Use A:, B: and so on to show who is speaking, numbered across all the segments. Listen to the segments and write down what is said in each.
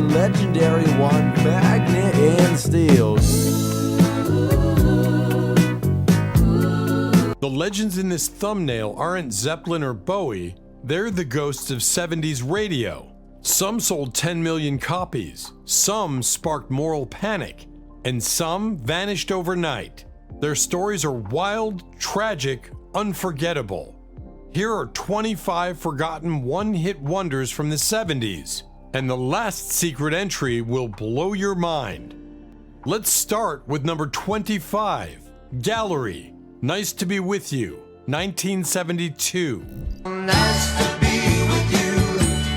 A: legendary one, Magnet and Steel.
B: The legends in this thumbnail aren't Zeppelin or Bowie, they're the ghosts of 70s radio. Some sold 10 million copies, some sparked moral panic, and some vanished overnight. Their stories are wild, tragic, unforgettable. Here are 25 forgotten one-hit wonders from the 70s, and the last secret entry will blow your mind. Let's start with number 25, Gallery, Nice to Be With You, 1972.
C: Nice to be with you.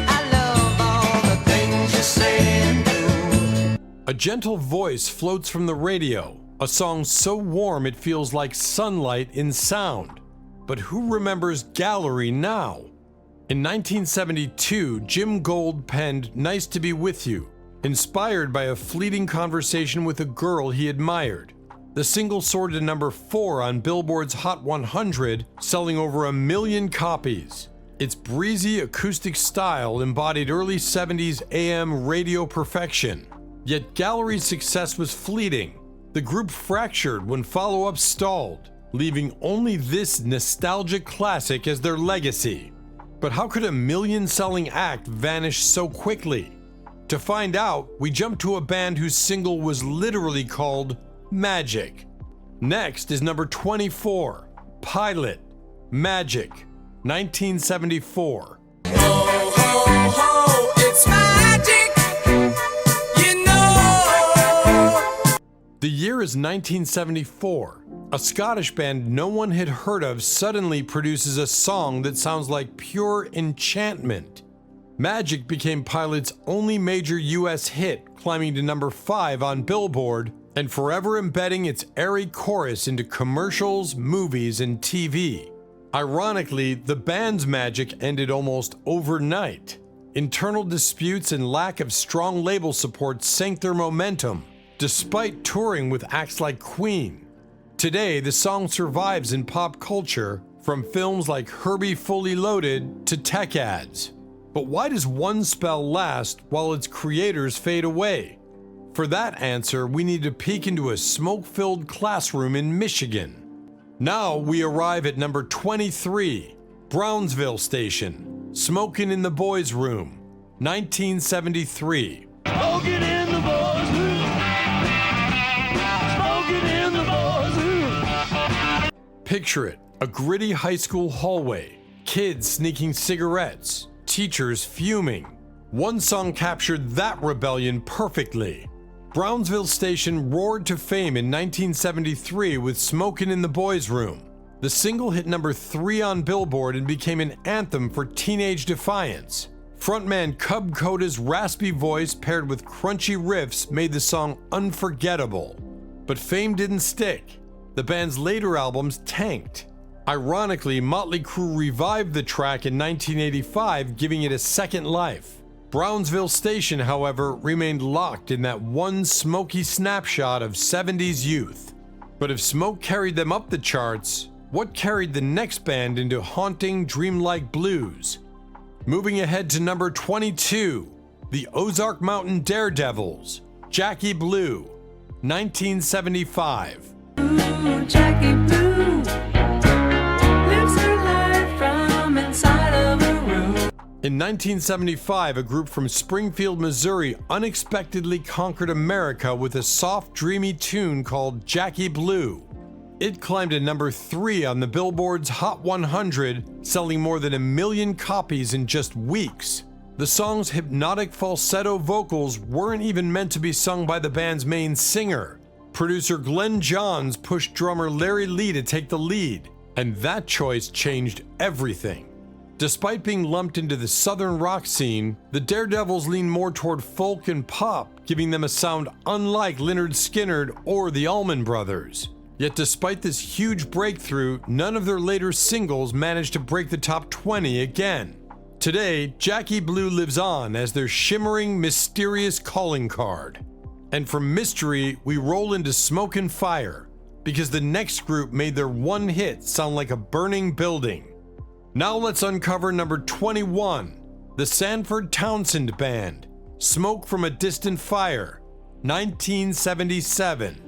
C: I love all the things you say and do.
B: A gentle voice floats from the radio, a song so warm it feels like sunlight in sound. But who remembers Gallery now? In 1972, Jim Gold penned Nice to Be With You, inspired by a fleeting conversation with a girl he admired. The single soared to number 4 on Billboard's Hot 100, selling over 1 million copies. Its breezy acoustic style embodied early 70s AM radio perfection. Yet Gallery's success was fleeting. The group fractured when follow-ups stalled, leaving only this nostalgic classic as their legacy. But how could a million-selling act vanish so quickly? To find out, we jump to a band whose single was literally called Magic. Next is number 24, Pilot, Magic, 1974.
C: Ho, ho, ho, it's magic, you know.
B: The year is 1974. A Scottish band no one had heard of suddenly produces a song that sounds like pure enchantment. Magic became Pilot's only major US hit, climbing to number 5 on Billboard and forever embedding its airy chorus into commercials, movies, and TV. Ironically, the band's magic ended almost overnight. Internal disputes and lack of strong label support sank their momentum, despite touring with acts like Queen. Today, the song survives in pop culture, from films like Herbie Fully Loaded to tech ads. But why does one spell last while its creators fade away? For that answer, we need to peek into a smoke-filled classroom in Michigan. Now we arrive at number 23, Brownsville Station, Smokin' in the Boys' Room, 1973.
D: Smoking in the boys' room. Smoking in the boys' room.
B: Picture it, a gritty high school hallway, kids sneaking cigarettes, teachers fuming. One song captured that rebellion perfectly. Brownsville Station roared to fame in 1973 with Smokin' in the Boys' Room. The single hit number 3 on Billboard and became an anthem for teenage defiance. Frontman Cub Coda's raspy voice paired with crunchy riffs made the song unforgettable. But fame didn't stick. The band's later albums tanked. Ironically, Motley Crue revived the track in 1985, giving it a second life. Brownsville Station, however, remained locked in that one smoky snapshot of 70s youth. But if smoke carried them up the charts, what carried the next band into haunting, dreamlike blues? Moving ahead to number 22, the Ozark Mountain Daredevils, Jackie Blue, 1975.
E: Ooh, Jackie Blue lives her life from inside of a room.
B: In 1975, a group from Springfield, Missouri unexpectedly conquered America with a soft, dreamy tune called Jackie Blue. It climbed to number 3 on the Billboard's Hot 100, selling more than 1 million copies in just weeks. The song's hypnotic falsetto vocals weren't even meant to be sung by the band's main singer. Producer Glenn Johns pushed drummer Larry Lee to take the lead, and that choice changed everything. Despite being lumped into the southern rock scene, the Daredevils lean more toward folk and pop, giving them a sound unlike Lynyrd Skynyrd or the Allman Brothers. Yet despite this huge breakthrough, none of their later singles managed to break the top 20 again. Today, Jackie Blue lives on as their shimmering, mysterious calling card. And from mystery, we roll into Smoke and Fire, because the next group made their one hit sound like a burning building. Now let's uncover number 21, the Sanford Townsend Band, Smoke from a Distant Fire, 1977.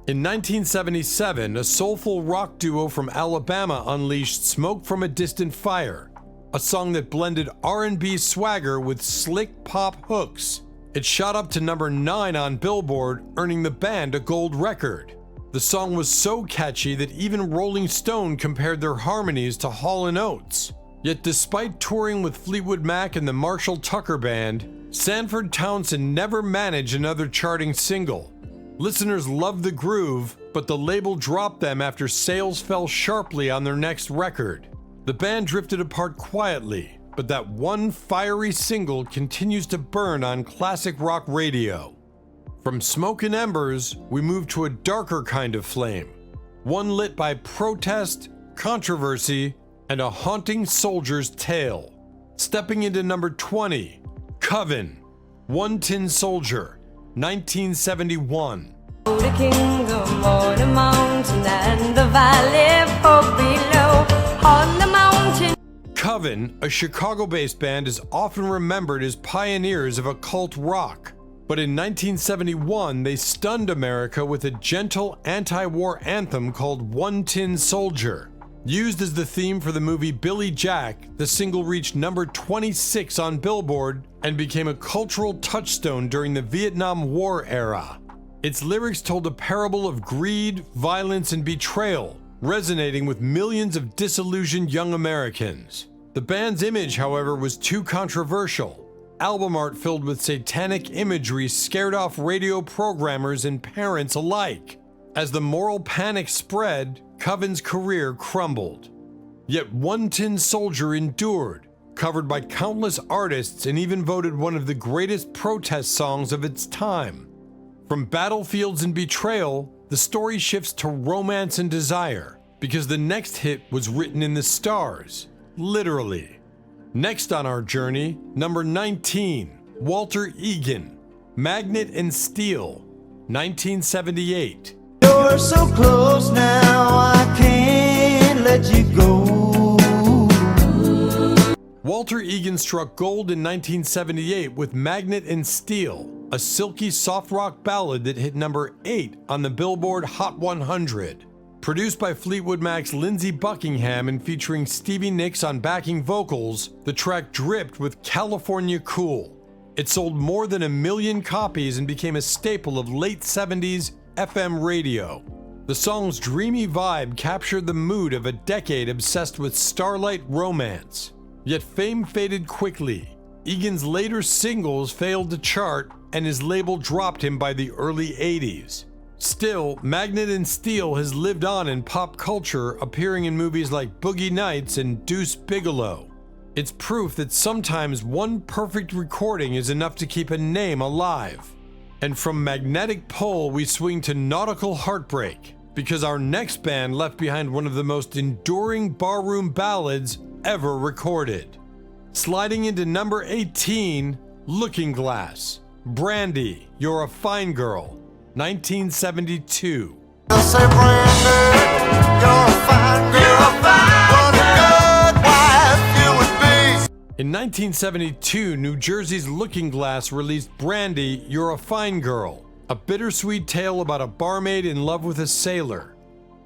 B: In 1977, a soulful rock duo from Alabama unleashed Smoke from a Distant Fire, a song that blended R&B swagger with slick pop hooks. It shot up to number 9 on Billboard, earning the band a gold record. The song was so catchy that even Rolling Stone compared their harmonies to Hall & Oates. Yet despite touring with Fleetwood Mac and the Marshall Tucker Band, Sanford Townsend never managed another charting single. Listeners loved the groove, but the label dropped them after sales fell sharply on their next record. The band drifted apart quietly, but that one fiery single continues to burn on classic rock radio. From Smoke and Embers, we move to a darker kind of flame, one lit by protest, controversy, and a haunting soldier's tale. Stepping into number 20, Coven, One Tin Soldier, 1971.
E: The kingdom or the mountain and the valley for below on the mountain.
B: Coven, a Chicago-based band, is often remembered as pioneers of occult rock. But in 1971, they stunned America with a gentle anti-war anthem called One Tin Soldier. Used as the theme for the movie Billy Jack, the single reached number 26 on Billboard and became a cultural touchstone during the Vietnam War era. Its lyrics told a parable of greed, violence, and betrayal, resonating with millions of disillusioned young Americans. The band's image, however, was too controversial. Album art filled with satanic imagery scared off radio programmers and parents alike. As the moral panic spread, Coven's career crumbled. Yet One Tin Soldier endured, covered by countless artists and even voted one of the greatest protest songs of its time. From battlefields and betrayal, the story shifts to romance and desire, because the next hit was written in the stars, literally. Next on our journey, number 19, Walter Egan, Magnet and Steel, 1978.
C: You're so close now, I can't let you go.
B: Walter Egan struck gold in 1978 with Magnet and Steel, a silky soft rock ballad that hit number 8 on the Billboard Hot 100. Produced by Fleetwood Mac's Lindsey Buckingham and featuring Stevie Nicks on backing vocals, the track dripped with California Cool. It sold more than 1 million copies and became a staple of late 70s FM radio. The song's dreamy vibe captured the mood of a decade obsessed with starlight romance. Yet fame faded quickly. Egan's later singles failed to chart, and his label dropped him by the early 80s. Still, Magnet and Steel has lived on in pop culture, appearing in movies like Boogie Nights and Deuce Bigalow. It's proof that sometimes one perfect recording is enough to keep a name alive. And from Magnetic Pole, we swing to Nautical Heartbreak, because our next band left behind one of the most enduring barroom ballads ever recorded. Sliding into number 18, Looking Glass, Brandy, You're a Fine Girl, 1972.
C: I'll say, Brandon, you're a fine girl. What a good wife you would be.
B: In 1972, New Jersey's Looking Glass released Brandy, You're a Fine Girl, a bittersweet tale about a barmaid in love with a sailor.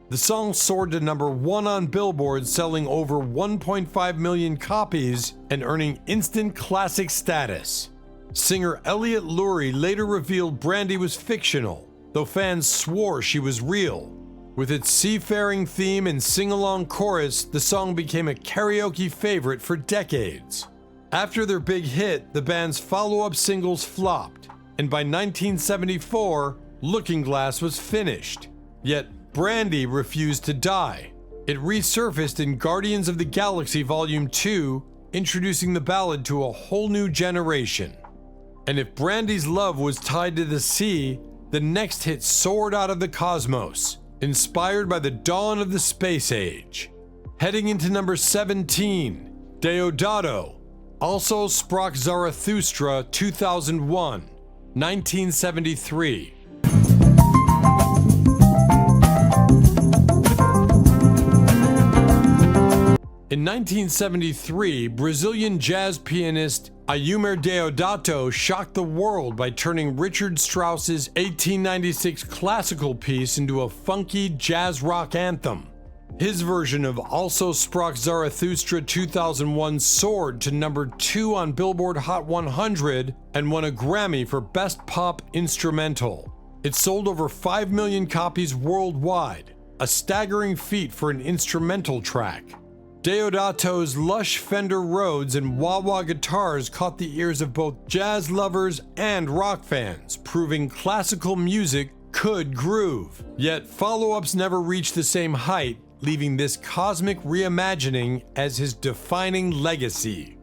B: The song soared to number 1 on Billboard, selling over 1.5 million copies and earning instant classic status. Singer Elliot Lurie later revealed Brandy was fictional, though fans swore she was real. With its seafaring theme and sing-along chorus, the song became a karaoke favorite for decades. After their big hit, the band's follow-up singles flopped, and by 1974, Looking Glass was finished. Yet, Brandy refused to die. It resurfaced in Guardians of the Galaxy Volume 2, introducing the ballad to a whole new generation. And if Brandy's love was tied to the sea, the next hit soared out of the cosmos, inspired by the dawn of the space age. Heading into number 17, Deodato, Also Sprach Zarathustra, 2001, 1973. In 1973, Brazilian jazz pianist Ayumer Deodato shocked the world by turning Richard Strauss's 1896 classical piece into a funky jazz rock anthem. His version of Also Sprach Zarathustra 2001 soared to number 2 on Billboard Hot 100 and won a Grammy for Best Pop Instrumental. It sold over 5 million copies worldwide, a staggering feat for an instrumental track. Deodato's lush Fender Rhodes and wah-wah guitars caught the ears of both jazz lovers and rock fans, proving classical music could groove. Yet follow-ups never reached the same height, leaving this cosmic reimagining as his defining legacy.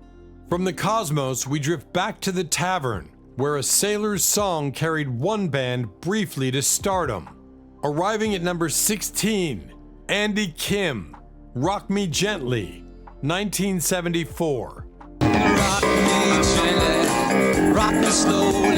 B: From the cosmos, we drift back to the tavern, where a sailor's song carried one band briefly to stardom. Arriving at number 16, Andy Kim, Rock Me Gently, 1974.
C: Rock me gently, rock me slowly,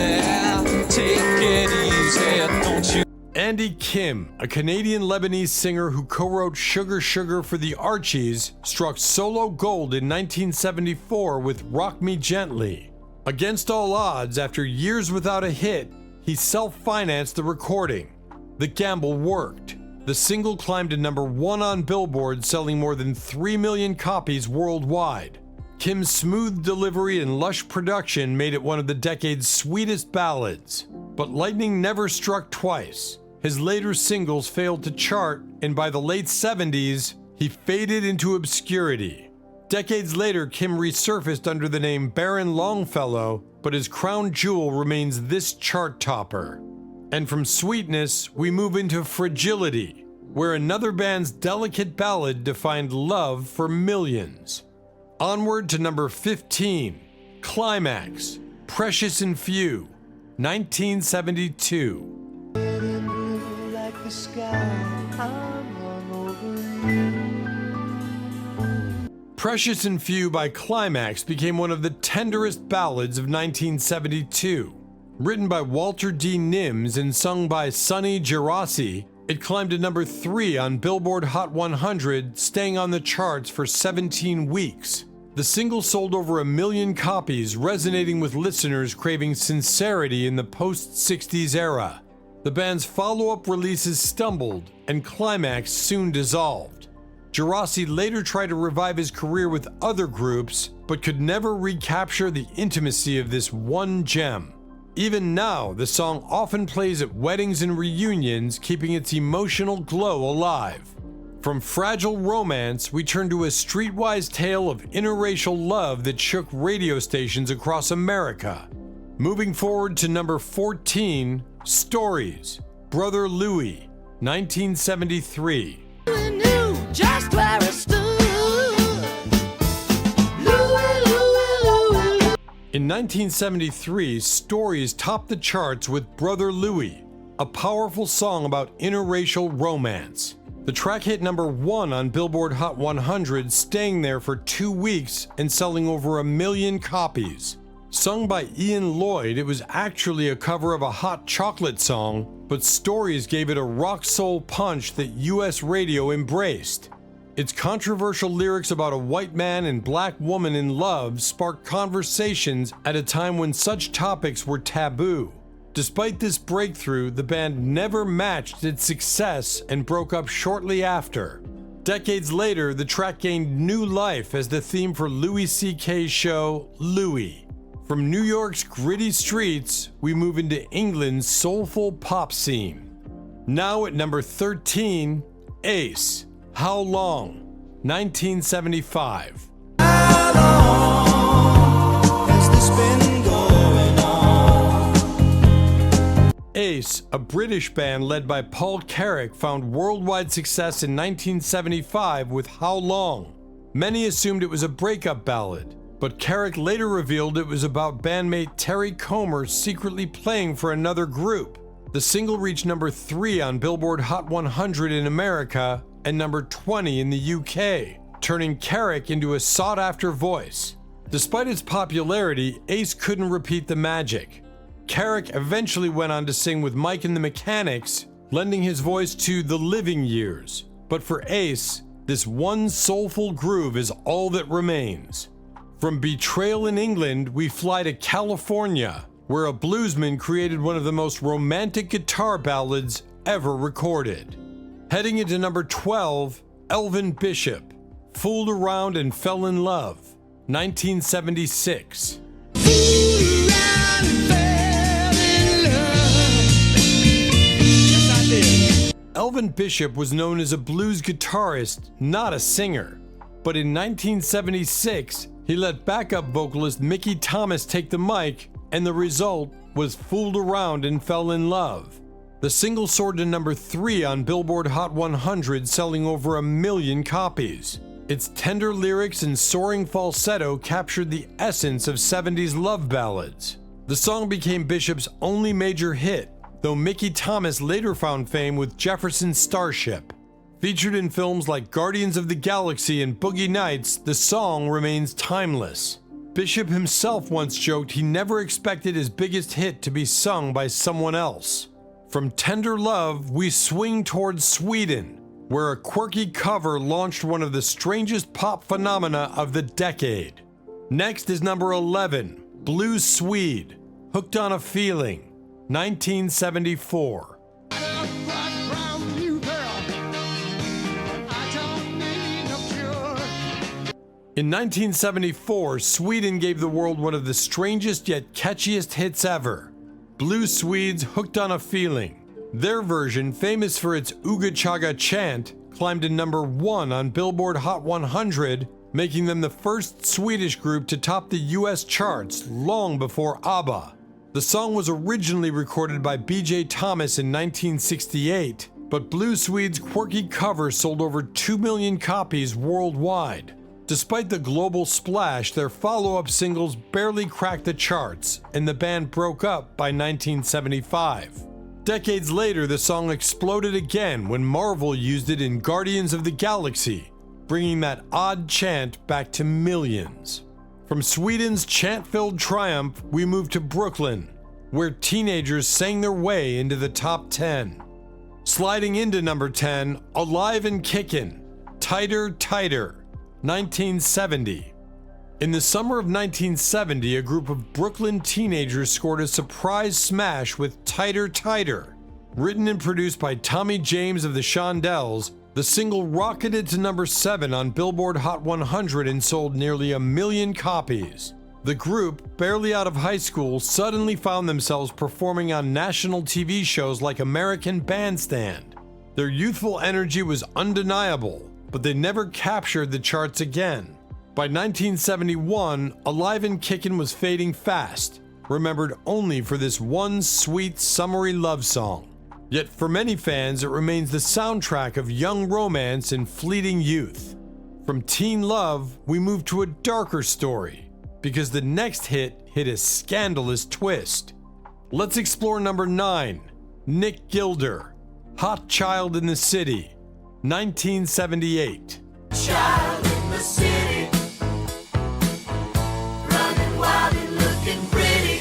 C: take it easy, don't you?
B: Andy Kim, a Canadian-Lebanese singer who co-wrote Sugar Sugar for the Archies, struck solo gold in 1974 with Rock Me Gently. Against all odds, after years without a hit, he self-financed the recording. The gamble worked. The single climbed to number 1 on Billboard, selling more than 3 million copies worldwide. Kim's smooth delivery and lush production made it one of the decade's sweetest ballads. But lightning never struck twice. His later singles failed to chart, and by the late 70s, he faded into obscurity. Decades later, Kim resurfaced under the name Baron Longfellow, but his crown jewel remains this chart topper. And from sweetness, we move into fragility, where another band's delicate ballad defined love for millions. Onward to number 15, Climax, Precious and Few, 1972.
C: Like the sky, I'm all over you.
B: Precious and Few by Climax became one of the tenderest ballads of 1972. Written by Walter D. Nims and sung by Sonny Girassi, it climbed to number 3 on Billboard Hot 100, staying on the charts for 17 weeks. The single sold over 1 million copies, resonating with listeners craving sincerity in the post-60s era. The band's follow-up releases stumbled, and Climax soon dissolved. Girassi later tried to revive his career with other groups, but could never recapture the intimacy of this one gem. Even now, the song often plays at weddings and reunions, keeping its emotional glow alive. From fragile romance, we turn to a streetwise tale of interracial love that shook radio stations across America. Moving forward to number 14, Stories, Brother Louie, 1973.
E: I knew just where it stood.
B: In 1973, Stories topped the charts with Brother Louie, a powerful song about interracial romance. The track hit number 1 on Billboard Hot 100, staying there for 2 weeks and selling over 1 million copies. Sung by Ian Lloyd, it was actually a cover of a Hot Chocolate song, but Stories gave it a rock-soul punch that US radio embraced. Its controversial lyrics about a white man and black woman in love sparked conversations at a time when such topics were taboo. Despite this breakthrough, the band never matched its success and broke up shortly after. Decades later, the track gained new life as the theme for Louis C.K.'s show, Louie. From New York's gritty streets, we move into England's soulful pop scene. Now at number 13, Ace, How Long, 1975.
C: How long has this been going on?
B: Ace, a British band led by Paul Carrack, found worldwide success in 1975 with How Long. Many assumed it was a breakup ballad, but Carrack later revealed it was about bandmate Terry Comer secretly playing for another group. The single reached number 3 on Billboard Hot 100 in America and number 20 in the UK, turning Carrack into a sought-after voice. Despite its popularity, Ace couldn't repeat the magic. Carrack eventually went on to sing with Mike and the Mechanics, lending his voice to The Living Years. But for Ace, This one soulful groove is all that remains. From Betrayal in England, we fly to California, where a bluesman created one of the most romantic guitar ballads ever recorded. Heading into number 12, Elvin Bishop, Fooled Around and Fell in Love, 1976. Elvin Bishop was known as a blues guitarist, not a singer. But in 1976, he let backup vocalist Mickey Thomas take the mic, and the result was Fooled Around and Fell in Love. The single soared to number 3 on Billboard Hot 100, selling over 1 million copies. Its tender lyrics and soaring falsetto captured the essence of 70s love ballads. The song became Bishop's only major hit, though Mickey Thomas later found fame with Jefferson's Starship. Featured in films like Guardians of the Galaxy and Boogie Nights, the song remains timeless. Bishop himself once joked he never expected his biggest hit to be sung by someone else. From Tender Love, we swing towards Sweden, where a quirky cover launched one of the strangest pop phenomena of the decade. Next is number 11, Blue Swede, Hooked on a Feeling, 1974. In 1974, Sweden gave the world one of the strangest yet catchiest hits ever, Blue Swede's Hooked on a Feeling. Their version, famous for its Ooga Chaga chant, climbed to number 1 on Billboard Hot 100, making them the first Swedish group to top the US charts long before ABBA. The song was originally recorded by B.J. Thomas in 1968, but Blue Swede's quirky cover sold over 2 million copies worldwide. Despite the global splash, their follow-up singles barely cracked the charts, and the band broke up by 1975. Decades later, the song exploded again when Marvel used it in Guardians of the Galaxy, bringing that odd chant back to millions. From Sweden's chant-filled triumph, we move to Brooklyn, where teenagers sang their way into the top 10. Sliding into number 10, Alive and Kickin', Tighter, Tighter, 1970. In the summer of 1970, a group of Brooklyn teenagers scored a surprise smash with Tighter Tighter. Written and produced by Tommy James of the Shondells, the single rocketed to number 7 on Billboard Hot 100 and sold nearly 1 million copies. The group, barely out of high school, suddenly found themselves performing on national TV shows like American Bandstand. Their youthful energy was undeniable, but they never captured the charts again. By 1971, Alive and Kickin' was fading fast, remembered only for this one sweet, summery love song. Yet for many fans, it remains the soundtrack of young romance and fleeting youth. From teen love, we move to a darker story, because the next hit a scandalous twist. Let's explore number 9, Nick Gilder, Hot Child in the City, 1978.
C: Child in the city, running wild and looking pretty.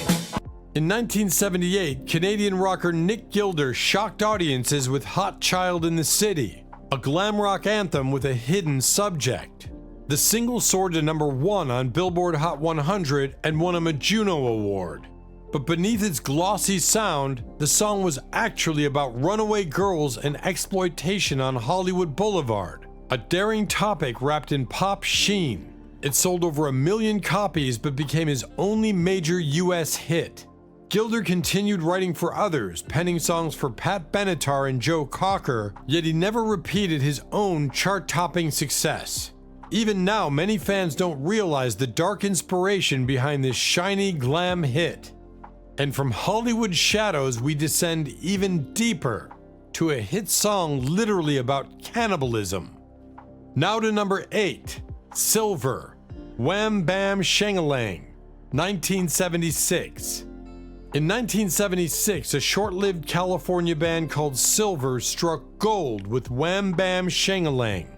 B: In 1978, Canadian rocker Nick Gilder shocked audiences with Hot Child in the City, a glam rock anthem with a hidden subject. The single soared to number 1 on Billboard Hot 100 and won him a Juno Award. But beneath its glossy sound, the song was actually about runaway girls and exploitation on Hollywood Boulevard, a daring topic wrapped in pop sheen. It sold over 1 million copies but became his only major US hit. Gilder continued writing for others, penning songs for Pat Benatar and Joe Cocker, yet he never repeated his own chart-topping success. Even now, many fans don't realize the dark inspiration behind this shiny glam hit. And from Hollywood shadows, we descend even deeper to a hit song literally about cannibalism. Now to number 8, Silver, Wham Bam Shangalang, 1976. In 1976, a short-lived California band called Silver struck gold with Wham Bam Shangalang.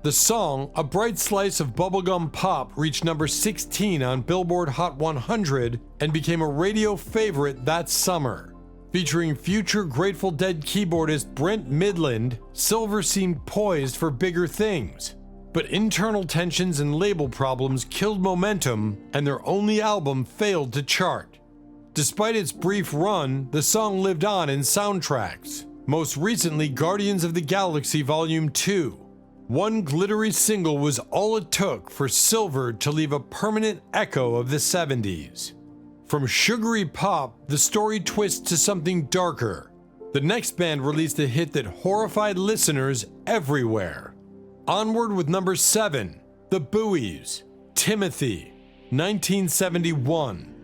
B: The song, a bright slice of bubblegum pop, reached number 16 on Billboard Hot 100 and became a radio favorite that summer. Featuring future Grateful Dead keyboardist Brent Midland, Silver seemed poised for bigger things. But internal tensions and label problems killed momentum, and their only album failed to chart. Despite its brief run, the song lived on in soundtracks, most recently Guardians of the Galaxy Volume 2. One glittery single was all it took for Silver to leave a permanent echo of the 70s. From sugary pop, the story twists to something darker. The next band released a hit that horrified listeners everywhere. Onward with number 7, The Buoys, Timothy, 1971.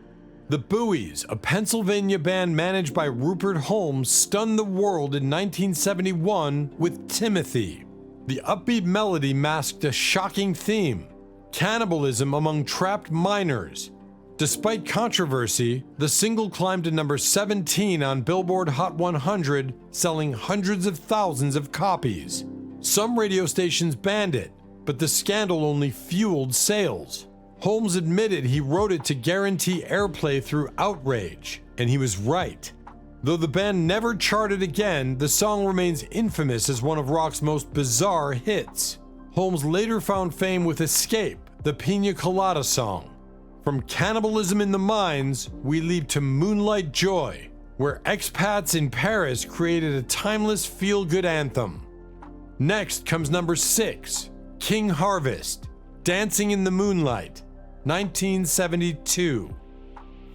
B: The Buoys, a Pennsylvania band managed by Rupert Holmes, stunned the world in 1971 with Timothy. The upbeat melody masked a shocking theme: cannibalism among trapped miners. Despite controversy, the single climbed to number 17 on Billboard Hot 100, selling hundreds of thousands of copies. Some radio stations banned it, but the scandal only fueled sales. Holmes admitted he wrote it to guarantee airplay through outrage, and he was right. Though the band never charted again, the song remains infamous as one of rock's most bizarre hits. Holmes later found fame with Escape, the Pina Colada song. From cannibalism in the mines, we leap to Moonlight Joy, where expats in Paris created a timeless feel-good anthem. Next comes number 6, King Harvest, Dancing in the Moonlight, 1972.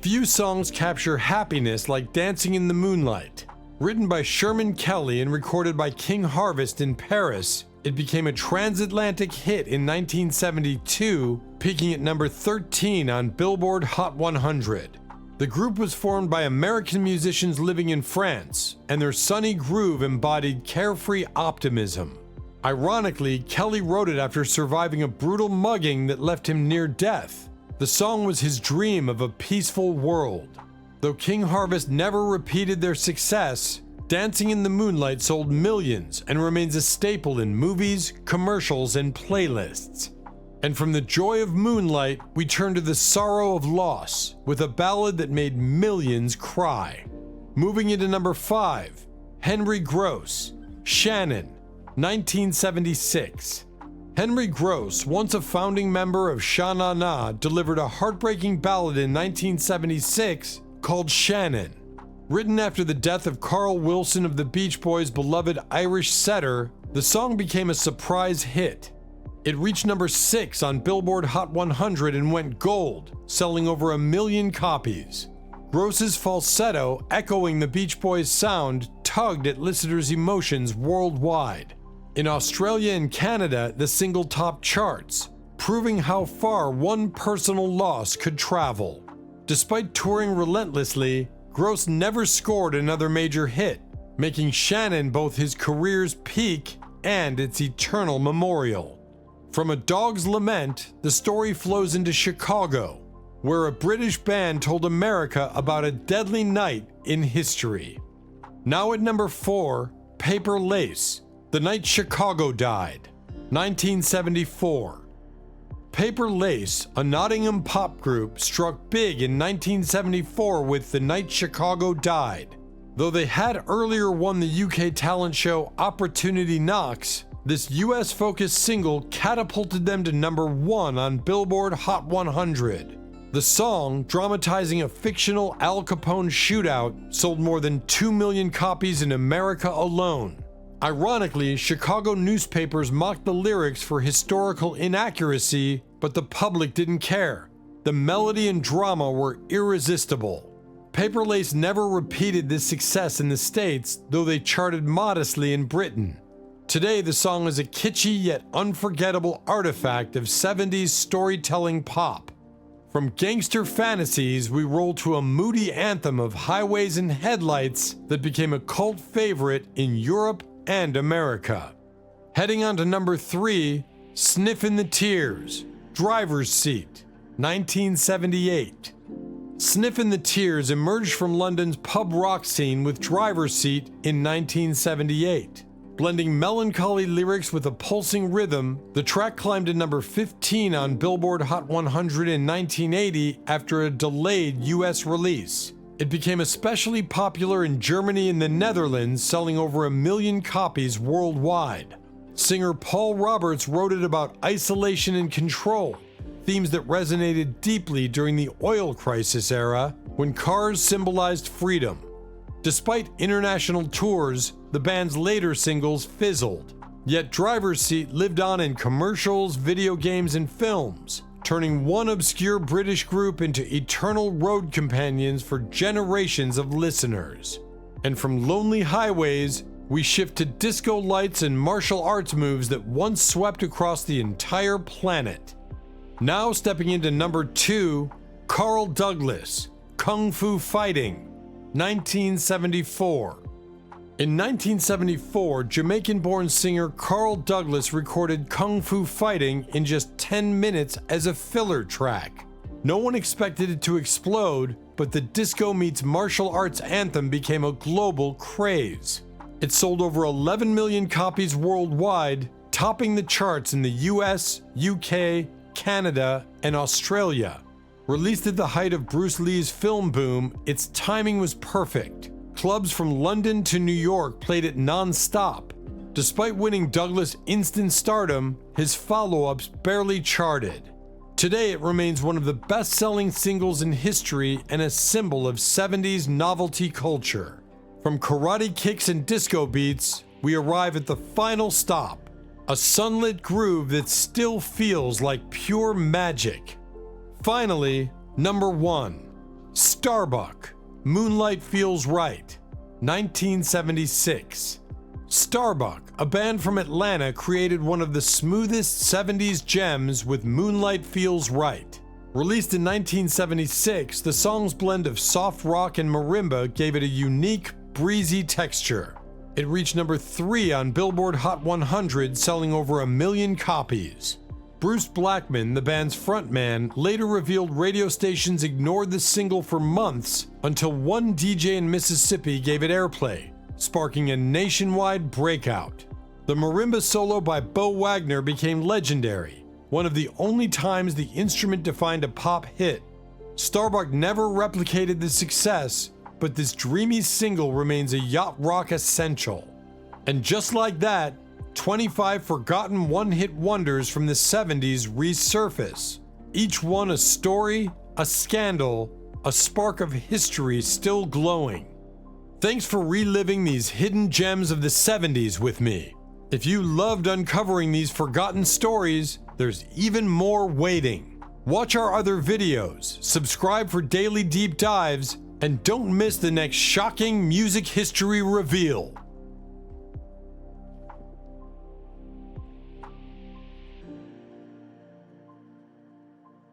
B: Few songs capture happiness like Dancing in the Moonlight. Written by Sherman Kelly and recorded by King Harvest in Paris, it became a transatlantic hit in 1972, peaking at number 13 on Billboard Hot 100. The group was formed by American musicians living in France, and their sunny groove embodied carefree optimism. Ironically, Kelly wrote it after surviving a brutal mugging that left him near death. The song was his dream of a peaceful world. Though King Harvest never repeated their success, Dancing in the Moonlight sold millions and remains a staple in movies, commercials, and playlists. And from the joy of moonlight, we turn to the sorrow of loss with a ballad that made millions cry. Moving into number 5, Henry Gross, Shannon, 1976. Henry Gross, once a founding member of Sha Na Na, delivered a heartbreaking ballad in 1976 called Shannon. Written after the death of Carl Wilson of the Beach Boys' beloved Irish setter, the song became a surprise hit. It reached number 6 on Billboard Hot 100 and went gold, selling over 1 million copies. Gross's falsetto, echoing the Beach Boys' sound, tugged at listeners' emotions worldwide. In Australia and Canada, the single topped charts, proving how far one personal loss could travel. Despite touring relentlessly, Gross never scored another major hit, making Shannon both his career's peak and its eternal memorial. From A Dog's Lament, the story flows into Chicago, where a British band told America about a deadly night in history. Now at number 4, Paper Lace, The Night Chicago Died, 1974. Paper Lace, a Nottingham pop group, struck big in 1974 with The Night Chicago Died. Though they had earlier won the UK talent show Opportunity Knocks, this US-focused single catapulted them to number 1 on Billboard Hot 100. The song, dramatizing a fictional Al Capone shootout, sold more than 2 million copies in America alone. Ironically, Chicago newspapers mocked the lyrics for historical inaccuracy, but the public didn't care. The melody and drama were irresistible. Paper Lace never repeated this success in the States, though they charted modestly in Britain. Today, the song is a kitschy yet unforgettable artifact of 70s storytelling pop. From gangster fantasies, we roll to a moody anthem of highways and headlights that became a cult favorite in Europe and America. Heading on to number 3, Sniff in the Tears, Driver's Seat, 1978. Sniff in the Tears emerged from London's pub rock scene with Driver's Seat in 1978. Blending melancholy lyrics with a pulsing rhythm, the track climbed to number 15 on Billboard Hot 100 in 1980 after a delayed US release. It became especially popular in Germany and the Netherlands, selling over 1 million copies worldwide. Singer Paul Roberts wrote it about isolation and control, themes that resonated deeply during the oil crisis era when cars symbolized freedom. Despite international tours, the band's later singles fizzled. Yet Driver's Seat lived on in commercials, video games, and films, turning one obscure British group into eternal road companions for generations of listeners. And from Lonely Highways, we shift to disco lights and martial arts moves that once swept across the entire planet. Now stepping into number 2, Carl Douglas, Kung Fu Fighting, 1974. In 1974, Jamaican-born singer Carl Douglas recorded Kung Fu Fighting in just 10 minutes as a filler track. No one expected it to explode, but the disco meets martial arts anthem became a global craze. It sold over 11 million copies worldwide, topping the charts in the US, UK, Canada, and Australia. Released at the height of Bruce Lee's film boom, its timing was perfect. Clubs from London to New York played it non-stop. Despite winning Douglas instant stardom, his follow-ups barely charted. Today it remains one of the best-selling singles in history and a symbol of 70s novelty culture. From karate kicks and disco beats, we arrive at the final stop, a sunlit groove that still feels like pure magic. Finally, number 1, Starbuck, Moonlight Feels Right, 1976. Starbuck, a band from Atlanta, created one of the smoothest 70s gems with Moonlight Feels Right. Released in 1976, the song's blend of soft rock and marimba gave it a unique, breezy texture. It reached number 3 on Billboard Hot 100, selling over 1 million copies. Bruce Blackman, the band's frontman, later revealed radio stations ignored the single for months until one DJ in Mississippi gave it airplay, sparking a nationwide breakout. The marimba solo by Bo Wagner became legendary, one of the only times the instrument defined a pop hit. Starbuck never replicated the success, but this dreamy single remains a yacht rock essential. And just like that, 25 forgotten one-hit wonders from the 70s resurface, each one a story, a scandal, a spark of history still glowing. Thanks for reliving these hidden gems of the 70s with me. If you loved uncovering these forgotten stories, there's even more waiting. Watch our other videos, subscribe for daily deep dives, and don't miss the next shocking music history reveal.